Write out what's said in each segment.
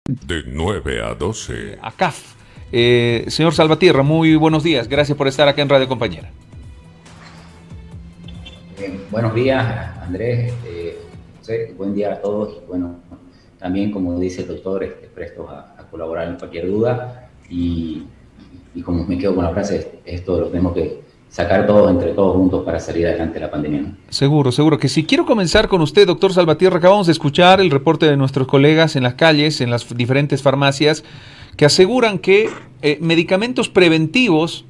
De 9 a 12. ACAF. Señor Salvatierra, muy buenos días. Gracias por estar acá en Radio Compañera. Buenos días, Andrés. José, buen día a todos. Y bueno, también, como dice el doctor, prestos a colaborar en cualquier duda. Y como me quedo con la frase, esto lo tenemos que sacar todos entre todos juntos para salir adelante de la pandemia, ¿no? Seguro, seguro que sí. Quiero comenzar con usted, doctor Salvatierra. Acabamos de escuchar el reporte de nuestros colegas en las calles, en las diferentes farmacias, que aseguran que medicamentos preventivos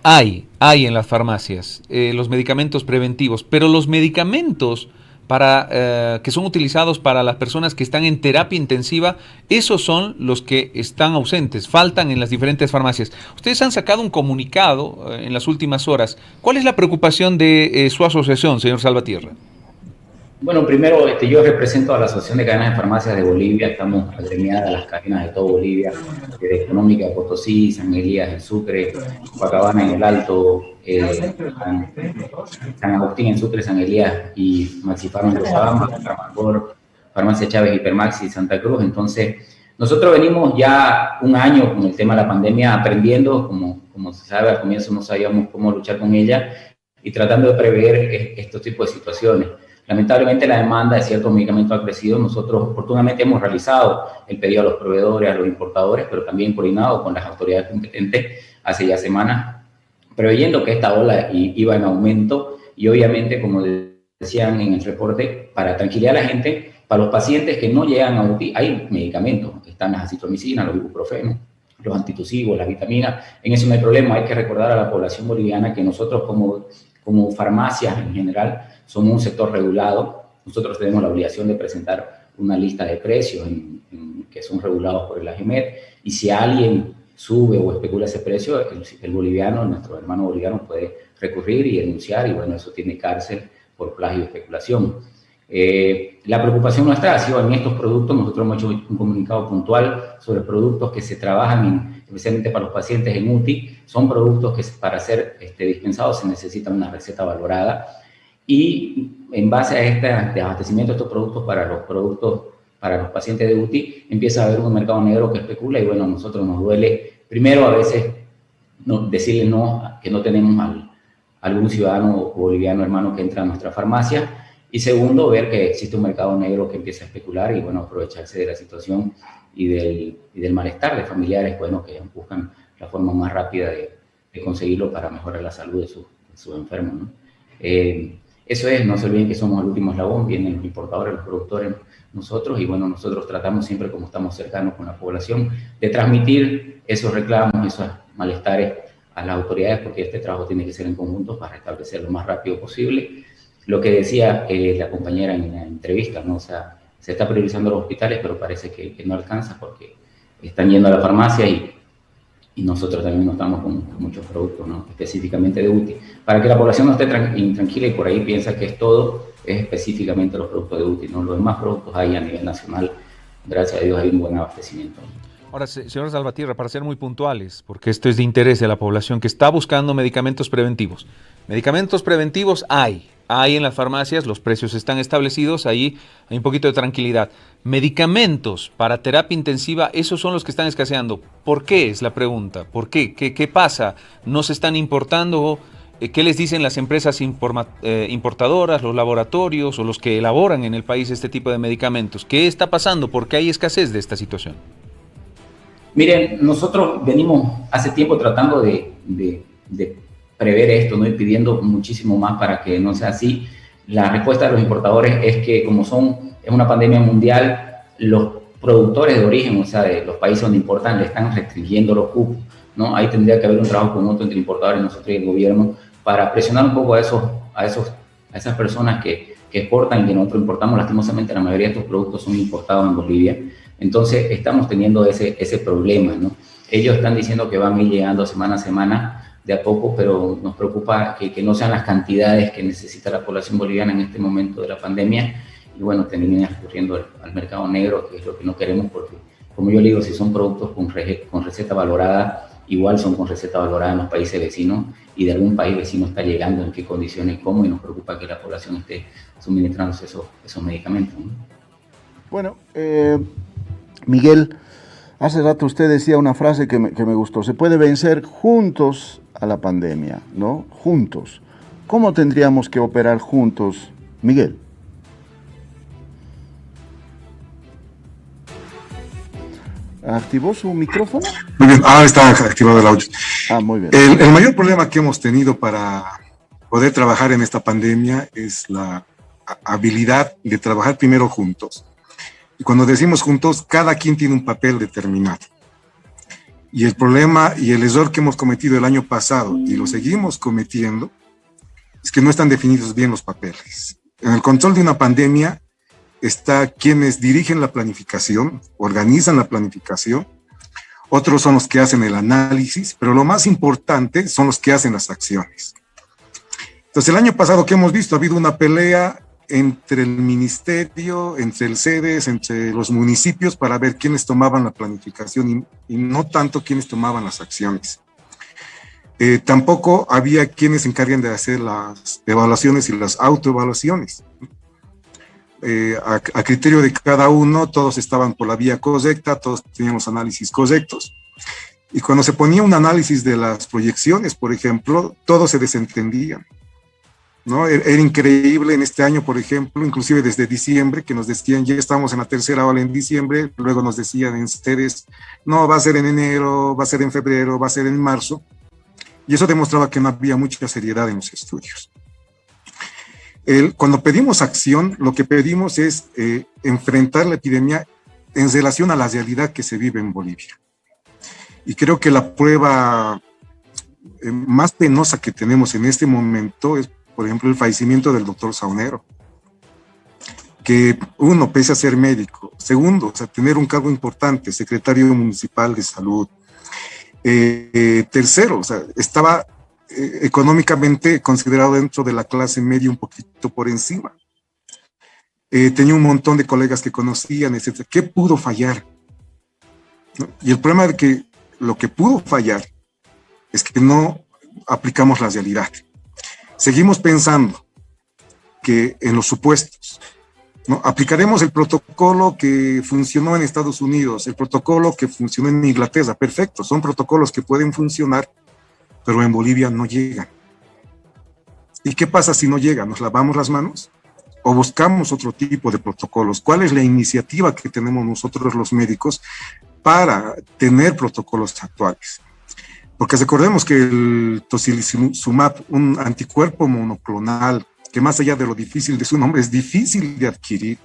hay en las farmacias, los medicamentos preventivos, pero los medicamentos que son utilizados para las personas que están en terapia intensiva, esos son los que están ausentes, faltan en las diferentes farmacias. Ustedes han sacado un comunicado en las últimas horas. ¿Cuál es la preocupación de su asociación, señor Salvatierra? Bueno, primero, yo represento a la Asociación de Cadenas de Farmacias de Bolivia. Estamos agremiadas a las cadenas de todo Bolivia, de Económica de Potosí, San Elías en Sucre, Copacabana en el Alto, San Agustín en Sucre, San Elías y Maxifarma en Cochabamba, Farmacor, Farmacia Chávez, Hipermaxi y Santa Cruz. Entonces, nosotros venimos ya un año con el tema de la pandemia aprendiendo, como se sabe, al comienzo no sabíamos cómo luchar con ella y tratando de prever estos tipos de situaciones. Lamentablemente la demanda de ciertos medicamentos ha crecido. Nosotros oportunamente hemos realizado el pedido a los proveedores, a los importadores, pero también coordinado con las autoridades competentes hace ya semanas, preveyendo que esta ola iba en aumento y obviamente, como decían en el reporte, para tranquilidad a la gente, para los pacientes que no llegan a UTI, hay medicamentos, están las acitromicinas, los ibuprofenos, los antitusivos, las vitaminas, en eso no hay problema. Hay que recordar a la población boliviana que nosotros como farmacias en general somos un sector regulado. Nosotros tenemos la obligación de presentar una lista de precios que son regulados por el AGMED, y si alguien sube o especula ese precio, el boliviano, nuestro hermano boliviano, puede recurrir y denunciar, y bueno, eso tiene cárcel por plagio y especulación. La preocupación nuestra ha sido en estos productos. Nosotros hemos hecho un comunicado puntual sobre productos que se trabajan especialmente para los pacientes en UTI. Son productos que para ser dispensados se necesita una receta valorada, y en base a este abastecimiento de estos productos para los pacientes de UTI, empieza a haber un mercado negro que especula, y bueno, a nosotros nos duele, primero, a veces decirle no, que no tenemos algún ciudadano boliviano hermano que entra a nuestra farmacia, y segundo, ver que existe un mercado negro que empieza a especular y bueno, aprovecharse de la situación y del malestar de familiares, bueno, que buscan la forma más rápida de conseguirlo para mejorar la salud de sus enfermos, ¿no? Eso es, no se olviden que somos el último eslabón, vienen los importadores, los productores, nosotros, y bueno, nosotros tratamos siempre, como estamos cercanos con la población, de transmitir esos reclamos, esos malestares a las autoridades, porque este trabajo tiene que ser en conjunto para restablecer lo más rápido posible. Lo que decía la compañera en la entrevista, ¿no? O sea, se está priorizando los hospitales, pero parece que no alcanza porque están yendo a la farmacia y nosotros también no estamos con muchos productos, ¿no? Específicamente de UTI. Para que la población no esté intranquila y por ahí piensa que es todo, es específicamente los productos de UTI, ¿no? Los demás productos hay a nivel nacional, gracias a Dios hay un buen abastecimiento. Ahora, señor Salvatierra, para ser muy puntuales, porque esto es de interés de la población que está buscando medicamentos preventivos. Medicamentos preventivos hay en las farmacias, los precios están establecidos, ahí hay un poquito de tranquilidad. Medicamentos para terapia intensiva, esos son los que están escaseando. ¿Por qué? Es la pregunta. ¿Por qué? ¿Qué pasa? ¿No se están importando? ¿Qué les dicen las empresas importadoras, los laboratorios o los que elaboran en el país este tipo de medicamentos? ¿Qué está pasando? ¿Por qué hay escasez de esta situación? Miren, nosotros venimos hace tiempo tratando de prever esto, ¿no? Y pidiendo muchísimo más para que no sea así. La respuesta de los importadores es que como es una pandemia mundial, los productores de origen, o sea, de los países donde importan, le están restringiendo los cupos, ¿no? Ahí tendría que haber un trabajo conjunto entre importadores, nosotros y el gobierno, para presionar un poco a esas personas que exportan y que nosotros importamos. Lastimosamente, la mayoría de estos productos son importados en Bolivia. Entonces, estamos teniendo ese problema, ¿no? Ellos están diciendo que van a ir llegando semana a semana, de a poco, pero nos preocupa que no sean las cantidades que necesita la población boliviana en este momento de la pandemia, y bueno, terminen recurriendo al mercado negro, que es lo que no queremos, porque, como yo le digo, si son productos con receta valorada, igual son con receta valorada en los países vecinos, y de algún país vecino está llegando, en qué condiciones, cómo, y nos preocupa que la población esté suministrándose esos medicamentos, ¿no? Bueno, Miguel, hace rato usted decía una frase que me gustó. Se puede vencer juntos a la pandemia, ¿no? Juntos. ¿Cómo tendríamos que operar juntos, Miguel? ¿Activó su micrófono? Muy bien, está activado el audio. Muy bien. El mayor problema que hemos tenido para poder trabajar en esta pandemia es la habilidad de trabajar primero juntos. Y cuando decimos juntos, cada quien tiene un papel determinado. Y el problema y el error que hemos cometido el año pasado, y lo seguimos cometiendo, es que no están definidos bien los papeles. En el control de una pandemia está quienes dirigen la planificación, organizan la planificación, otros son los que hacen el análisis, pero lo más importante son los que hacen las acciones. Entonces, el año pasado que hemos visto, ha habido una pelea entre el ministerio, entre el CEDES, entre los municipios para ver quiénes tomaban la planificación y no tanto quiénes tomaban las acciones. Tampoco había quienes se encarguen de hacer las evaluaciones y las autoevaluaciones. A criterio de cada uno, todos estaban por la vía correcta, todos tenían los análisis correctos. Y cuando se ponía un análisis de las proyecciones, por ejemplo, todos se desentendían, ¿no? Era increíble en este año, por ejemplo, inclusive desde diciembre, que nos decían, ya estamos en la tercera ola en diciembre, luego nos decían en ustedes, no, va a ser en enero, va a ser en febrero, va a ser en marzo, y eso demostraba que no había mucha seriedad en los estudios. Cuando pedimos acción, lo que pedimos es enfrentar la epidemia en relación a la realidad que se vive en Bolivia. Y creo que la prueba más penosa que tenemos en este momento es, por ejemplo, el fallecimiento del doctor Saunero. Que uno, pese a ser médico, segundo, o sea, tener un cargo importante, secretario municipal de salud. Tercero, o sea, estaba económicamente considerado dentro de la clase media un poquito por encima. Tenía un montón de colegas que conocían, etc. ¿Qué pudo fallar? ¿No? Y el problema de que lo que pudo fallar es que no aplicamos la realidad. Seguimos pensando que en los supuestos, ¿no? Aplicaremos el protocolo que funcionó en Estados Unidos, el protocolo que funcionó en Inglaterra. Perfecto, son protocolos que pueden funcionar, pero en Bolivia no llegan. ¿Y qué pasa si no llegan? ¿Nos lavamos las manos? ¿O buscamos otro tipo de protocolos? ¿Cuál es la iniciativa que tenemos nosotros los médicos para tener protocolos actuales? Porque recordemos que el tocilizumab, un anticuerpo monoclonal, que más allá de lo difícil de su nombre, es difícil de adquirir,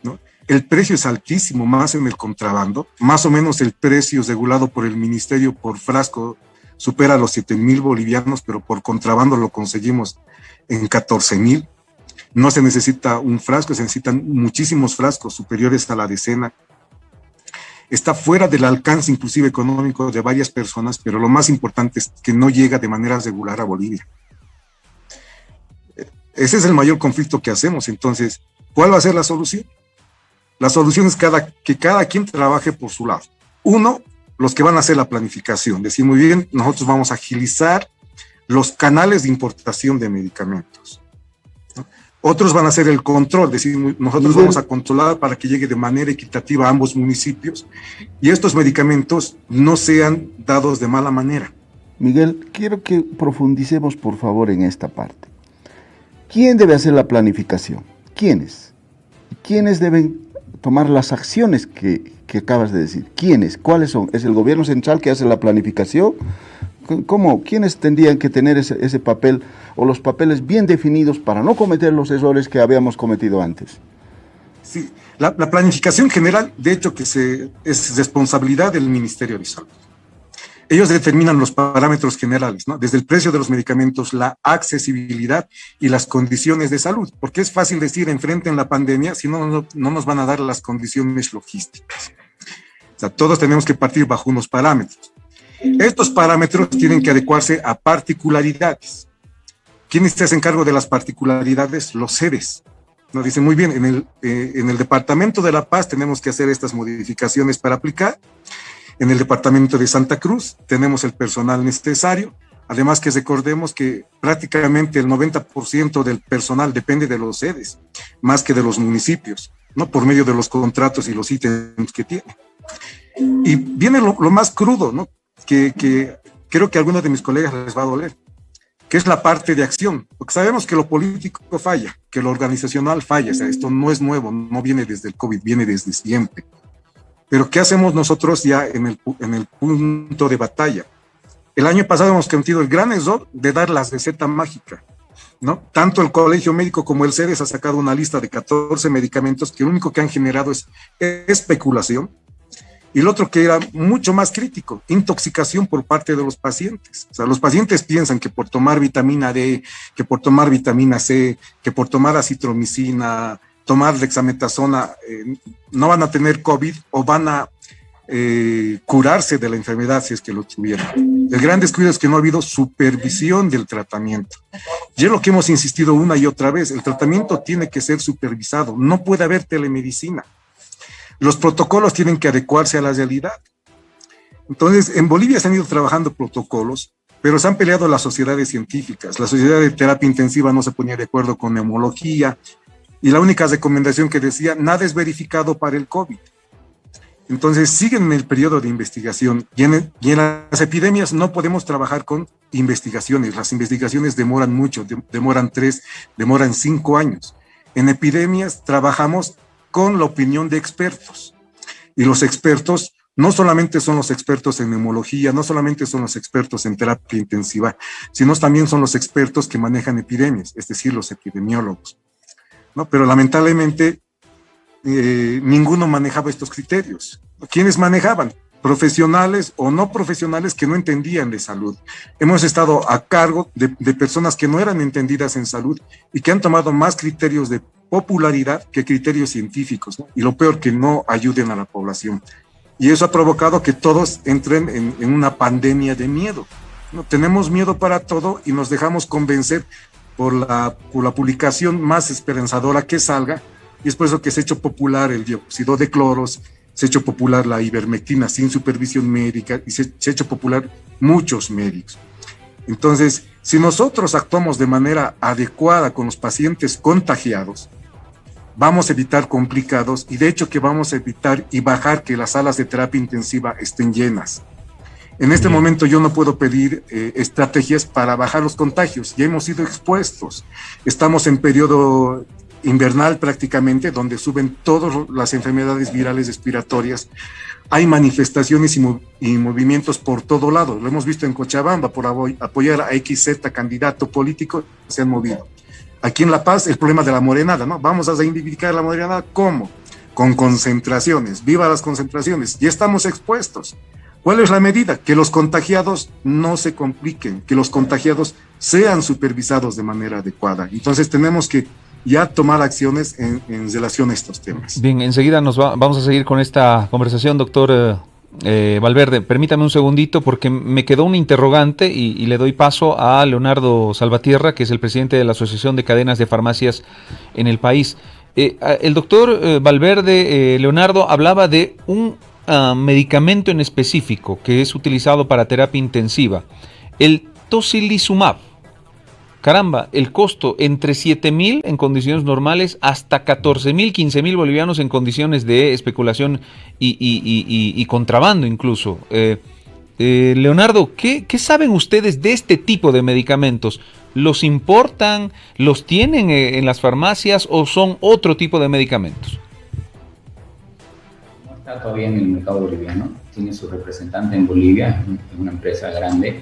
¿no? El precio es altísimo, más en el contrabando. Más o menos el precio regulado por el ministerio por frasco supera los 7,000 bolivianos, pero por contrabando lo conseguimos en 14,000. No se necesita un frasco, se necesitan muchísimos frascos superiores a la decena. Está fuera del alcance inclusive económico de varias personas, pero lo más importante es que no llega de manera regular a Bolivia. Ese es el mayor conflicto que hacemos. Entonces, ¿cuál va a ser la solución? La solución es que cada quien trabaje por su lado. Uno, los que van a hacer la planificación, decir muy bien, nosotros vamos a agilizar los canales de importación de medicamentos, ¿no? Otros van a hacer el control, decir, nosotros vamos a controlar para que llegue de manera equitativa a ambos municipios y estos medicamentos no sean dados de mala manera. Miguel, quiero que profundicemos por favor en esta parte. ¿Quién debe hacer la planificación? ¿Quiénes? ¿Quiénes deben tomar las acciones que acabas de decir? ¿Quiénes? ¿Cuáles son? ¿Es el gobierno central que hace la planificación? ¿Cómo? ¿Quiénes tendrían que tener ese papel o los papeles bien definidos para no cometer los errores que habíamos cometido antes? Sí, la planificación general, de hecho, es responsabilidad del Ministerio de Salud. Ellos determinan los parámetros generales, ¿no? Desde el precio de los medicamentos, la accesibilidad y las condiciones de salud, porque es fácil decir enfrenten la pandemia si no nos van a dar las condiciones logísticas. O sea, todos tenemos que partir bajo unos parámetros. Estos parámetros tienen que adecuarse a particularidades. ¿Quiénes se hacen cargo de las particularidades? Los sedes. Nos dicen muy bien, en el Departamento de La Paz tenemos que hacer estas modificaciones para aplicar. En el departamento de Santa Cruz tenemos el personal necesario, además que recordemos que prácticamente el 90% del personal depende de los sedes, más que de los municipios. ¿no? Por medio de los contratos y los ítems que tiene. Y viene lo más crudo, ¿no? Que creo que a algunos de mis colegas les va a doler, que es la parte de acción, porque sabemos que lo político falla, que lo organizacional falla, o sea, esto no es nuevo, no viene desde el COVID, viene desde siempre. Pero ¿qué hacemos nosotros ya en el punto de batalla? El año pasado hemos cometido el gran error de dar la receta mágica, ¿no? Tanto el Colegio Médico como el CEDES ha sacado una lista de 14 medicamentos que lo único que han generado es especulación. Y el otro que era mucho más crítico, intoxicación por parte de los pacientes. O sea, los pacientes piensan que por tomar vitamina D, que por tomar vitamina C, que por tomar acitromicina, tomar dexametasona, no van a tener COVID o van a curarse de la enfermedad si es que lo tuvieran. El gran descuido es que no ha habido supervisión del tratamiento. Y es lo que hemos insistido una y otra vez, el tratamiento tiene que ser supervisado, no puede haber telemedicina. Los protocolos tienen que adecuarse a la realidad. Entonces, en Bolivia se han ido trabajando protocolos, pero se han peleado las sociedades científicas. La Sociedad de Terapia Intensiva no se ponía de acuerdo con neumología, y la única recomendación que decía, nada es verificado para el COVID. Entonces, siguen en el periodo de investigación, y en las epidemias no podemos trabajar con investigaciones. Las investigaciones demoran mucho, demoran 3, demoran 5 años. En epidemias trabajamos con la opinión de expertos. Y los expertos no solamente son los expertos en neumología, no solamente son los expertos en terapia intensiva, sino también son los expertos que manejan epidemias, es decir, los epidemiólogos, ¿no? Pero lamentablemente ninguno manejaba estos criterios. ¿Quiénes manejaban? Profesionales o no profesionales que no entendían de salud. Hemos estado a cargo de personas que no eran entendidas en salud y que han tomado más criterios de popularidad que criterios científicos, ¿no? Y lo peor, que no ayuden a la población. Y eso ha provocado que todos entren en una pandemia de miedo, ¿no? Tenemos miedo para todo y nos dejamos convencer por la publicación más esperanzadora que salga, y es por eso que se ha hecho popular el dióxido de cloros, se ha hecho popular la ivermectina sin supervisión médica, y se ha hecho popular muchos médicos. Entonces, si nosotros actuamos de manera adecuada con los pacientes contagiados, vamos a evitar complicados, y de hecho que vamos a evitar y bajar que las salas de terapia intensiva estén llenas. En este momento yo no puedo pedir estrategias para bajar los contagios, ya hemos sido expuestos. Estamos en periodo invernal prácticamente, donde suben todas las enfermedades virales respiratorias. Hay manifestaciones y movimientos por todo lado. Lo hemos visto en Cochabamba, por apoyar a XZ candidato político, se han movido. Aquí en La Paz, el problema de la morenada, ¿no? Vamos a reivindicar la morenada, ¿cómo? Con concentraciones, viva las concentraciones, ya estamos expuestos. ¿Cuál es la medida? Que los contagiados no se compliquen, que los contagiados sean supervisados de manera adecuada. Entonces tenemos que ya tomar acciones en relación a estos temas. Bien, enseguida vamos a seguir con esta conversación, doctor Valverde. Permítame un segundito porque me quedó un interrogante y le doy paso a Leonardo Salvatierra, que es el presidente de la Asociación de Cadenas de Farmacias en el país. El doctor Valverde, Leonardo, hablaba de un medicamento en específico que es utilizado para terapia intensiva, el tocilizumab. Caramba, el costo entre 7.000 en condiciones normales hasta 14.000, 15.000 bolivianos en condiciones de especulación y contrabando incluso. Leonardo, ¿qué saben ustedes de este tipo de medicamentos? ¿Los importan? ¿Los tienen en las farmacias o son otro tipo de medicamentos? No está todavía en el mercado boliviano, tiene su representante en Bolivia, es una empresa grande.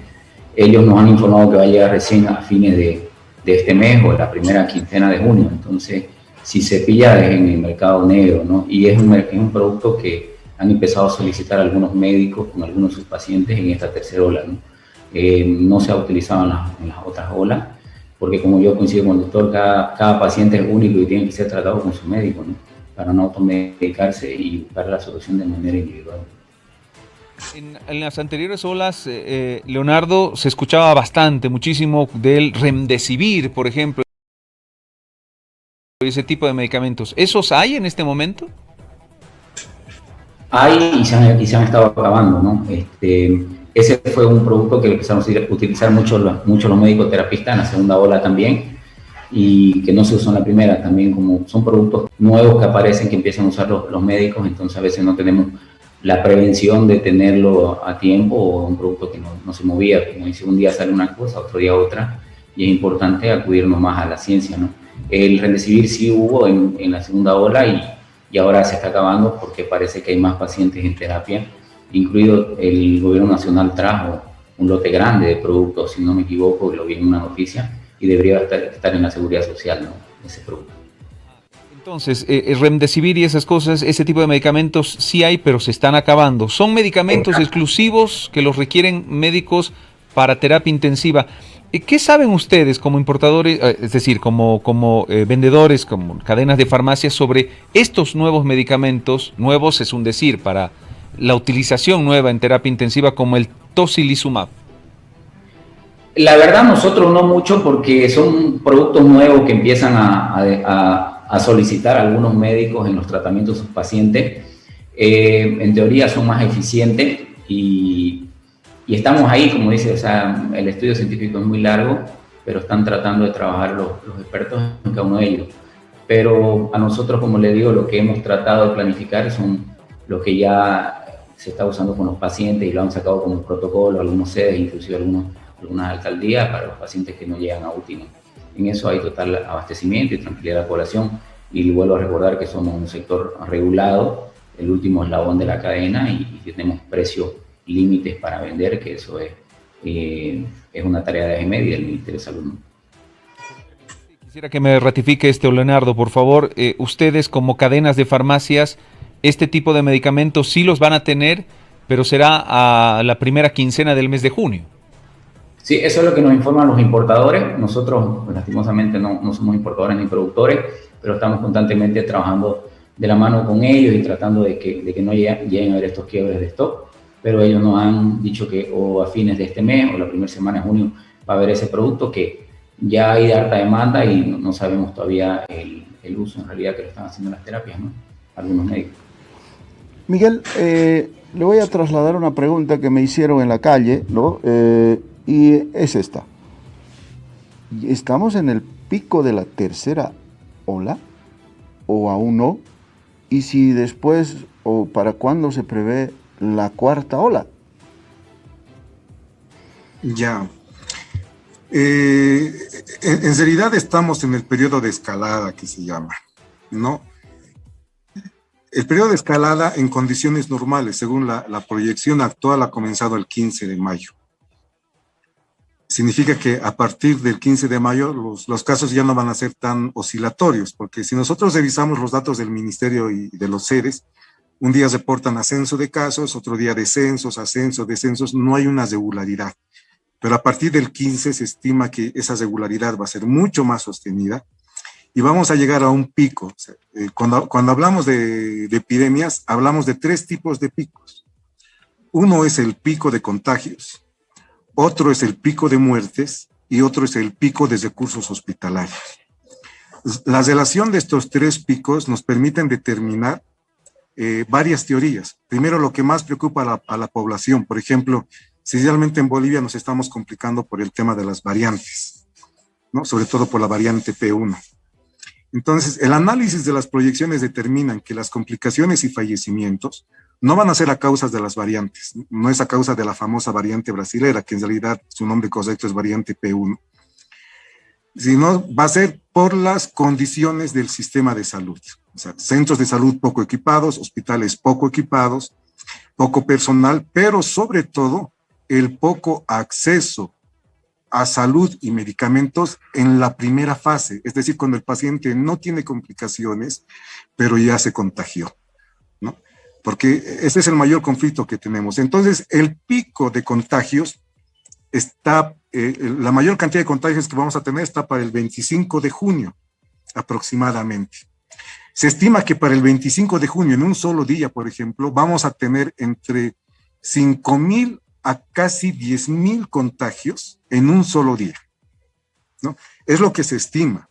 Ellos nos han informado que va a llegar recién a fines de este mes o la primera quincena de junio. Entonces, si se pilla es en el mercado negro, ¿no? Y es un producto que han empezado a solicitar algunos médicos con algunos de sus pacientes en esta tercera ola, ¿no? No se ha utilizado en las otras olas, porque como yo coincido con el doctor, cada paciente es único y tiene que ser tratado con su médico, ¿no? Para no automedicarse y buscar la solución de manera individual. En las anteriores olas, Leonardo, se escuchaba bastante, muchísimo del Remdesivir, por ejemplo, ese tipo de medicamentos. ¿Esos hay en este momento? Hay y se han estado acabando, ¿no? Ese fue un producto que empezaron a utilizar mucho los médicos terapistas en la segunda ola también, y que no se usó en la primera, también como son productos nuevos que aparecen, que empiezan a usar los médicos, entonces a veces no tenemos la prevención de tenerlo a tiempo, o un producto que no se movía, como dice, un día sale una cosa, otro día otra, y es importante acudirnos más a la ciencia, ¿no? El Remdesivir sí hubo en la segunda ola y ahora se está acabando porque parece que hay más pacientes en terapia, incluido el gobierno nacional trajo un lote grande de productos, si no me equivoco, lo vi en una noticia, y debería estar en la seguridad social, ¿no? Ese producto. Entonces, Remdesivir y esas cosas, ese tipo de medicamentos sí hay, pero se están acabando. ¿Son medicamentos exclusivos que los requieren médicos para terapia intensiva? ¿Qué saben ustedes como importadores, es decir, como vendedores, como cadenas de farmacias, sobre estos nuevos medicamentos? Nuevos es un decir, para la utilización nueva en terapia intensiva, como el tocilizumab. La verdad, nosotros no mucho, porque son productos nuevos que empiezan a solicitar algunos médicos en los tratamientos de sus pacientes. En teoría son más eficientes y estamos ahí, como dice, o sea, el estudio científico es muy largo, pero están tratando de trabajar los expertos en cada uno de ellos. Pero a nosotros, como le digo, lo que hemos tratado de planificar son lo que ya se está usando con los pacientes y lo han sacado como protocolo, algunos sedes, inclusive algunas alcaldías, para los pacientes que no llegan a último. En eso hay total abastecimiento y tranquilidad de la población, y vuelvo a recordar que somos un sector regulado, el último eslabón de la cadena, y tenemos precios límites para vender, que eso es una tarea de AGMED y del Ministerio de Salud. Quisiera que me ratifique Leonardo, por favor. Ustedes, como cadenas de farmacias, este tipo de medicamentos sí los van a tener, pero será a la primera quincena del mes de junio. Sí, eso es lo que nos informan los importadores. Nosotros, lastimosamente, no somos importadores ni productores, pero estamos constantemente trabajando de la mano con ellos y tratando de que no lleguen a haber estos quiebres de stock. Pero ellos nos han dicho que o a fines de este mes o la primera semana de junio va a haber ese producto, que ya hay de alta demanda y no sabemos todavía el uso en realidad que lo están haciendo en las terapias, ¿no? Algunos médicos. Miguel, le voy a trasladar una pregunta que me hicieron en la calle, ¿no? Y es esta. ¿Estamos en el pico de la tercera ola o aún no? Y si después o para cuándo se prevé la cuarta ola. Ya. En realidad estamos en el periodo de escalada, que se llama, ¿no? El periodo de escalada en condiciones normales, según la proyección actual, ha comenzado el 15 de mayo. Significa que a partir del 15 de mayo los casos ya no van a ser tan oscilatorios, porque si nosotros revisamos los datos del Ministerio y de los sedes, un día reportan ascenso de casos, otro día descensos, ascensos, descensos, no hay una regularidad. Pero a partir del 15 se estima que esa regularidad va a ser mucho más sostenida y vamos a llegar a un pico. O sea, cuando hablamos de epidemias, hablamos de 3 tipos de picos. Uno es el pico de contagios, otro es el pico de muertes y otro es el pico de recursos hospitalarios. La relación de estos 3 picos nos permiten determinar varias teorías. Primero, lo que más preocupa a la población. Por ejemplo, si realmente en Bolivia nos estamos complicando por el tema de las variantes, ¿no? Sobre todo por la variante P1. Entonces, el análisis de las proyecciones determinan que las complicaciones y fallecimientos no van a ser a causa de las variantes, no es a causa de la famosa variante brasilera, que en realidad su nombre correcto es variante P1, sino va a ser por las condiciones del sistema de salud. O sea, centros de salud poco equipados, hospitales poco equipados, poco personal, pero sobre todo el poco acceso a salud y medicamentos en la primera fase, es decir, cuando el paciente no tiene complicaciones, pero ya se contagió, ¿no? Porque ese es el mayor conflicto que tenemos. Entonces, el pico de contagios está, la mayor cantidad de contagios que vamos a tener está para el 25 de junio, aproximadamente. Se estima que para el 25 de junio, en un solo día, por ejemplo, vamos a tener entre 5,000 a casi 10,000 contagios en un solo día, ¿no? Es lo que se estima.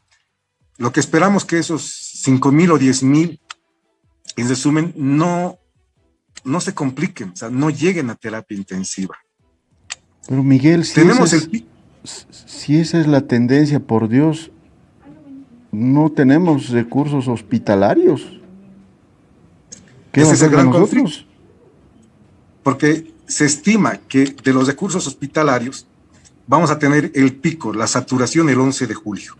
Lo que esperamos que esos 5,000 o 10,000, en resumen, no se compliquen, o sea, no lleguen a terapia intensiva. Pero Miguel, si esa es la tendencia, por Dios, no tenemos recursos hospitalarios. ¿Qué Ese va a es el hacer de gran nosotros? conflicto. Porque se estima que de los recursos hospitalarios vamos a tener el pico, la saturación el 11 de julio.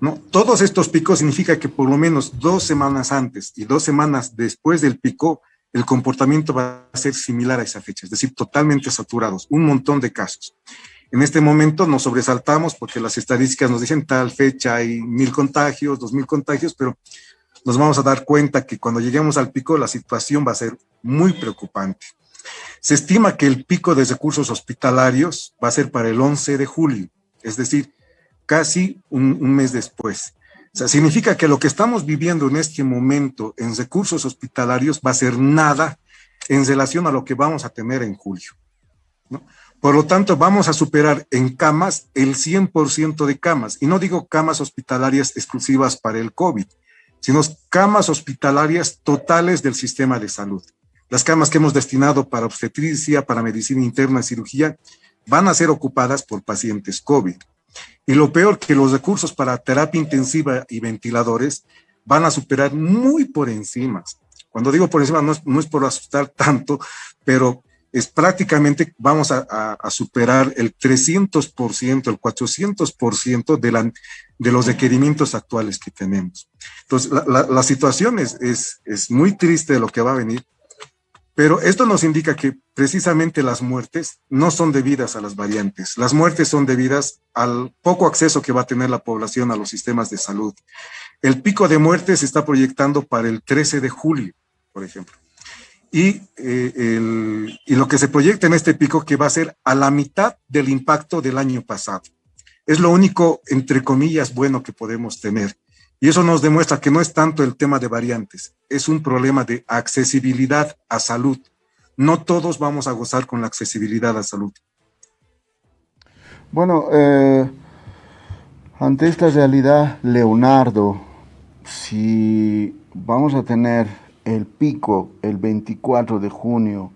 ¿No? Todos estos picos significa que por lo menos 2 semanas antes y 2 semanas después del pico, el comportamiento va a ser similar a esa fecha, es decir, totalmente saturados, un montón de casos. En este momento nos sobresaltamos porque las estadísticas nos dicen tal fecha hay 1.000 contagios, 2.000 contagios, pero nos vamos a dar cuenta que cuando lleguemos al pico la situación va a ser muy preocupante. Se estima que el pico de recursos hospitalarios va a ser para el 11 de julio, es decir, casi un mes después. O sea, significa que lo que estamos viviendo en este momento en recursos hospitalarios va a ser nada en relación a lo que vamos a tener en julio, ¿no? Por lo tanto, vamos a superar en camas el 100% de camas. Y no digo camas hospitalarias exclusivas para el COVID, sino camas hospitalarias totales del sistema de salud. Las camas que hemos destinado para obstetricia, para medicina interna y cirugía, van a ser ocupadas por pacientes COVID. Y lo peor, que los recursos para terapia intensiva y ventiladores van a superar muy por encima. Cuando digo por encima, no es por asustar tanto, pero es prácticamente, vamos a superar el 300%, el 400% de los requerimientos actuales que tenemos. Entonces, la situación es muy triste de lo que va a venir, pero esto nos indica que precisamente las muertes no son debidas a las variantes. Las muertes son debidas al poco acceso que va a tener la población a los sistemas de salud. El pico de muertes se está proyectando para el 13 de julio, por ejemplo. Y lo que se proyecta en este pico que va a ser a la mitad del impacto del año pasado. Es lo único, entre comillas, bueno que podemos tener. Y eso nos demuestra que no es tanto el tema de variantes, es un problema de accesibilidad a salud. No todos vamos a gozar con la accesibilidad a salud. Bueno, ante esta realidad, Leonardo, si vamos a tener el pico el 24 de junio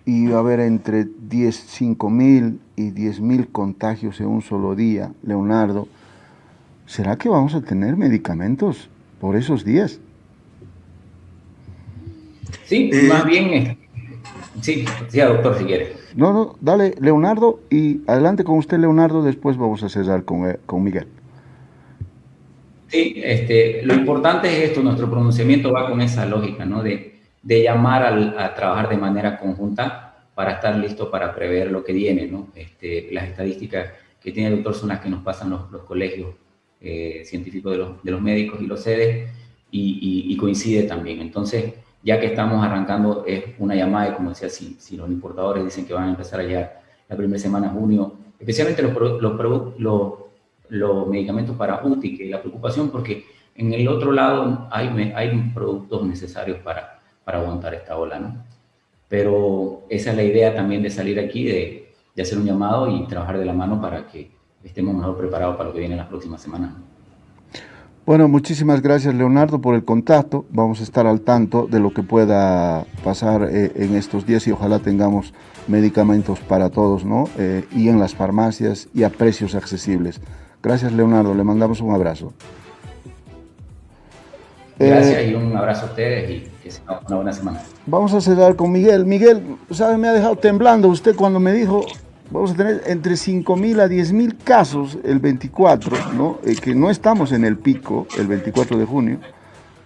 y va a haber entre 5.000 y 10.000 contagios en un solo día, Leonardo, ¿será que vamos a tener medicamentos por esos días? Sí, más bien, sí, doctor, si quiere. No, dale, Leonardo, y adelante con usted, Leonardo, después vamos a cerrar con Miguel. Sí, lo importante es esto, nuestro pronunciamiento va con esa lógica, ¿no? De llamar a trabajar de manera conjunta para estar listo para prever lo que viene, ¿no? Las estadísticas que tiene el doctor son las que nos pasan los colegios científicos de los médicos y los sedes, y coincide también. Entonces, ya que estamos arrancando, es una llamada, y como decía, si los importadores dicen que van a empezar a llegar la primera semana de junio, especialmente los medicamentos para UTI, que la preocupación, porque en el otro lado hay productos necesarios para aguantar esta ola, ¿no? Pero esa es la idea también de salir aquí, de hacer un llamado y trabajar de la mano para que estemos mejor preparados para lo que viene en las próximas semanas. Bueno, muchísimas gracias, Leonardo, por el contacto. Vamos a estar al tanto de lo que pueda pasar en estos días y ojalá tengamos medicamentos para todos, ¿no? Y en las farmacias y a precios accesibles. Gracias, Leonardo. Le mandamos un abrazo. Gracias y un abrazo a ustedes y que sea una buena semana. Vamos a cerrar con Miguel. Miguel, ¿sabe? Me ha dejado temblando usted cuando me dijo vamos a tener entre 5.000 a 10.000 casos el 24, ¿no? Que no estamos en el pico el 24 de junio.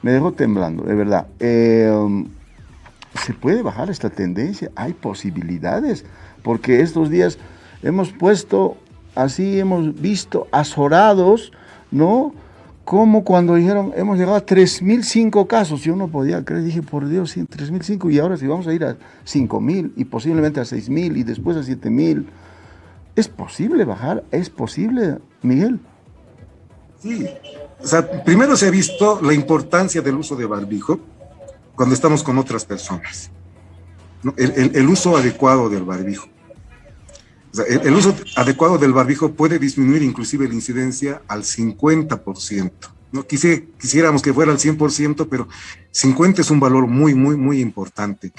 Me dejó temblando, de verdad. ¿Se puede bajar esta tendencia? Hay posibilidades, porque estos días hemos visto azorados, ¿no? Como cuando dijeron, hemos llegado a 3.005 casos, yo no podía creer, dije, por Dios, 3.005, y ahora si vamos a ir a 5.000 y posiblemente a 6.000 y después a 7.000, ¿es posible bajar? ¿Es posible, Miguel? Sí, o sea, primero se ha visto la importancia del uso de barbijo cuando estamos con otras personas, ¿no? El uso adecuado del barbijo. O sea, el uso adecuado del barbijo puede disminuir inclusive la incidencia al 50%. ¿No? Quisiéramos que fuera al 100%, pero 50 es un valor muy, muy, muy importante.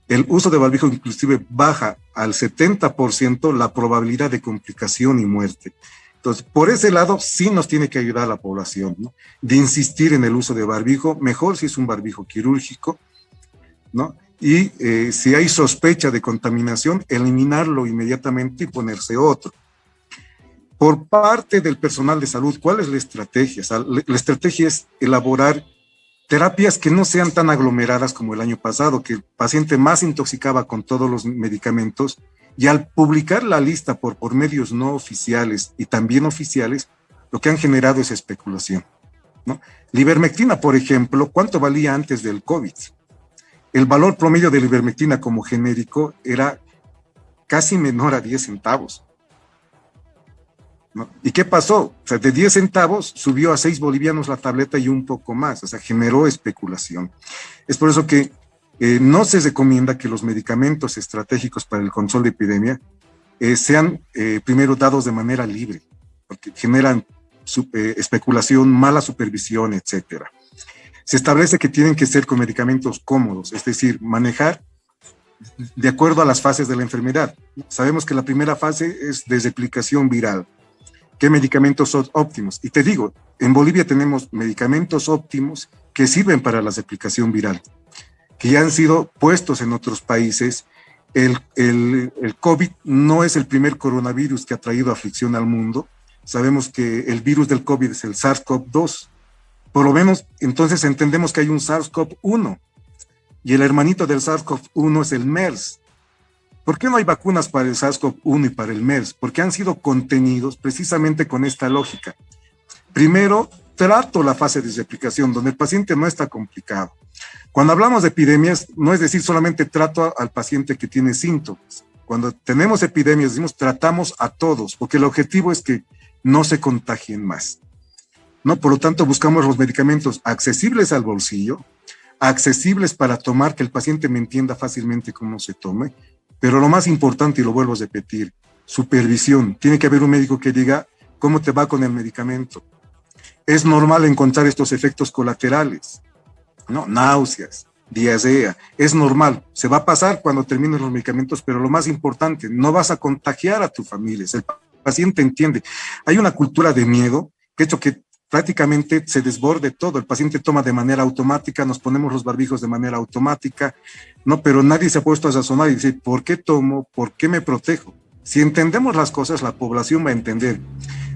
El uso de barbijo inclusive baja al 70% la probabilidad de complicación y muerte. Entonces, por ese lado, sí nos tiene que ayudar la población, ¿no? De insistir en el uso de barbijo, mejor si es un barbijo quirúrgico, ¿no? Y si hay sospecha de contaminación, eliminarlo inmediatamente y ponerse otro. Por parte del personal de salud, ¿cuál es la estrategia? O sea, la estrategia es elaborar terapias que no sean tan aglomeradas como el año pasado, que el paciente más intoxicaba con todos los medicamentos, y al publicar la lista por medios no oficiales y también oficiales, lo que han generado es especulación, ¿no? La ivermectina, por ejemplo, ¿cuánto valía antes del COVID? El valor promedio de la ivermectina como genérico era casi menor a 10 centavos. ¿No? ¿Y qué pasó? O sea, de 10 centavos subió a 6 bolivianos la tableta y un poco más, o sea, generó especulación. Es por eso que no se recomienda que los medicamentos estratégicos para el control de epidemia sean primero dados de manera libre, porque generan especulación, mala supervisión, etcétera. Se establece que tienen que ser con medicamentos cómodos, es decir, manejar de acuerdo a las fases de la enfermedad. Sabemos que la primera fase es de replicación viral. ¿Qué medicamentos son óptimos? Y te digo, en Bolivia tenemos medicamentos óptimos que sirven para la replicación viral, que ya han sido puestos en otros países. El COVID no es el primer coronavirus que ha traído aflicción al mundo. Sabemos que el virus del COVID es el SARS-CoV-2. Por lo menos, entonces entendemos que hay un SARS-CoV-1 y el hermanito del SARS-CoV-1 es el MERS. ¿Por qué no hay vacunas para el SARS-CoV-1 y para el MERS? Porque han sido contenidos precisamente con esta lógica. Primero, trato la fase de replicación, donde el paciente no está complicado. Cuando hablamos de epidemias, no es decir solamente trato al paciente que tiene síntomas. Cuando tenemos epidemias, decimos tratamos a todos, porque el objetivo es que no se contagien más, ¿no? Por lo tanto, buscamos los medicamentos accesibles al bolsillo, accesibles para tomar, que el paciente me entienda fácilmente cómo se tome, pero lo más importante, y lo vuelvo a repetir, supervisión. Tiene que haber un médico que diga cómo te va con el medicamento. Es normal encontrar estos efectos colaterales, ¿no? Náuseas, diarrea, es normal. Se va a pasar cuando terminen los medicamentos, pero lo más importante, no vas a contagiar a tu familia. El paciente entiende. Hay una cultura de miedo que ha hecho que prácticamente se desborde todo. El paciente toma de manera automática, nos ponemos los barbijos de manera automática, ¿no? Pero nadie se ha puesto a razonar y decir, ¿por qué tomo? ¿Por qué me protejo? Si entendemos las cosas, la población va a entender.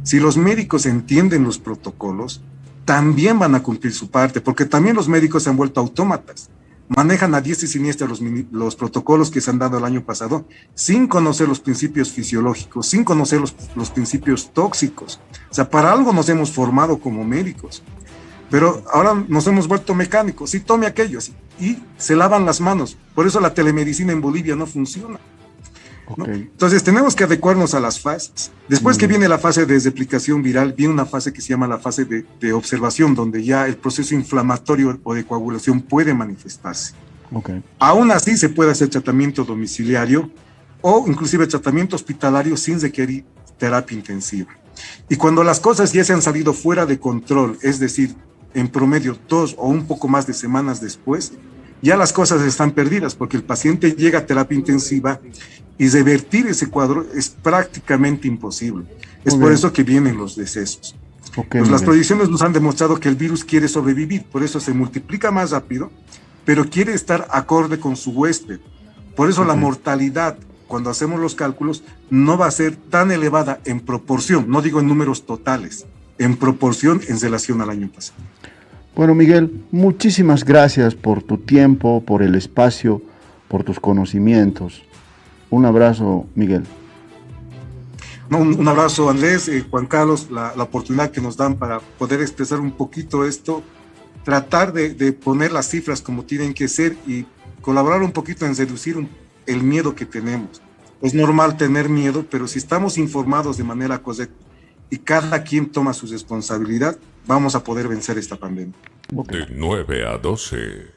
Si los médicos entienden los protocolos, también van a cumplir su parte, porque también los médicos se han vuelto autómatas. Manejan a diestra y siniestra los protocolos que se han dado el año pasado, sin conocer los principios fisiológicos, sin conocer los principios tóxicos. O sea, para algo nos hemos formado como médicos, pero ahora nos hemos vuelto mecánicos. Sí, tome aquello, sí, y se lavan las manos. Por eso la telemedicina en Bolivia no funciona, ¿no? Okay. Entonces tenemos que adecuarnos a las fases. Después que viene la fase de replicación viral, viene una fase que se llama la fase de observación, donde ya el proceso inflamatorio o de coagulación puede manifestarse. Okay. Aún así se puede hacer tratamiento domiciliario o inclusive tratamiento hospitalario sin requerir terapia intensiva. Y cuando las cosas ya se han salido fuera de control, es decir, en promedio 2 o un poco más de semanas después, ya las cosas están perdidas, porque el paciente llega a terapia intensiva y revertir ese cuadro es prácticamente imposible. Es por eso que vienen los decesos. Pues las proyecciones nos han demostrado que el virus quiere sobrevivir, por eso se multiplica más rápido, pero quiere estar acorde con su huésped. Por eso la mortalidad, cuando hacemos los cálculos, no va a ser tan elevada en proporción, no digo en números totales, en proporción en relación al año pasado. Bueno, Miguel, muchísimas gracias por tu tiempo, por el espacio, por tus conocimientos. Un abrazo, Miguel. No, un abrazo, Andrés, Juan Carlos, la oportunidad que nos dan para poder expresar un poquito esto, tratar de poner las cifras como tienen que ser y colaborar un poquito en reducir el miedo que tenemos. Es normal tener miedo, pero si estamos informados de manera correcta y cada quien toma su responsabilidad, vamos a poder vencer esta pandemia. De 9 a 12.